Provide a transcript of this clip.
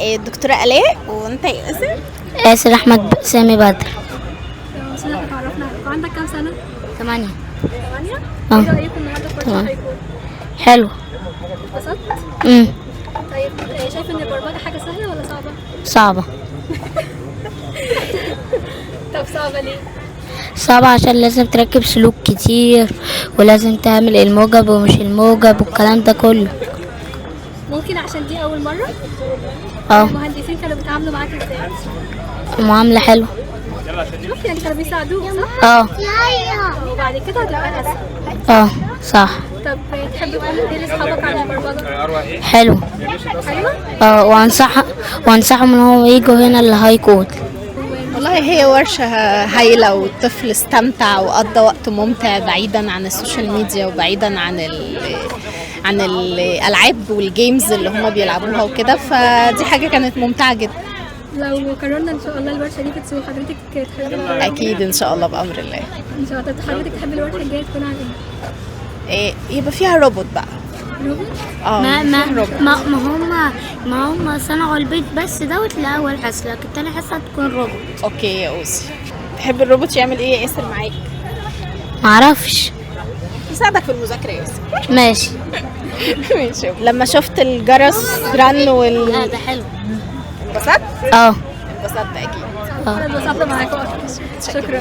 الدكتورة آلاء. وانت يا ياسر؟ ياسر أحمد سامي بدر. سنة اتعرفنا عليك. عندك كام سنة؟ 8. 8؟ اه. ايه رأيكم النهارده في ورشة تمام. هيكون؟ حلو. اتبسطت؟ امم طيب شايف ان البرمجة حاجة سهلة ولا صعبة؟ صعبة. طب صعبة ليه؟ صعبة عشان لازم تركب سلوك كتير، ولازم تعمل الموجب ومش الموجب والكلام ده كله. ممكن عشان دي أول مرة؟ اه. المهندسين كانوا بيتعاملوا معاك ازاي؟ معاملة حلوة. شوف يعني كانوا بيساعدوك صح؟ اه. وبعد كده هتبقى أسهل. اه صح. طب تحب تقول ايه لأصحابك عن البرمجة؟ حلو. حلوة؟ اه، وانصحهم ان هو يجوا هنا الهاي كود. والله هي ورشة هايلة، والطفل استمتع وقضى وقت ممتع بعيدا عن السوشيال ميديا وبعيدا عن الألعاب والجيمز اللي هما بيلعبوها وكده، فدي حاجة كانت ممتعة جدا. لو قررنا ان شاء الله الورشة دي تسوق حضرتك تحب أكيد إن شاء الله بأمر الله. ان شاء الله. طب حضرتك تحب الورشة الجاية تكون عن ايه؟ يبقى فيها روبوت بقى. روبوت؟ ما هم صنعوا البيت بس دوت لأول حصة، لكن تاني حصة تكون روبوت. أوكي يا أوسي، تحب الروبوت يعمل إيه يا ياسر معاك؟ معرفش. يساعدك في المذاكرة يا ياسر. ماشي. ماشي. لما شفت الجرس رن لا ده حلو. انبسطت؟ اه. انبسطت أكيد. انا اتبسطت معاكم. شكرا.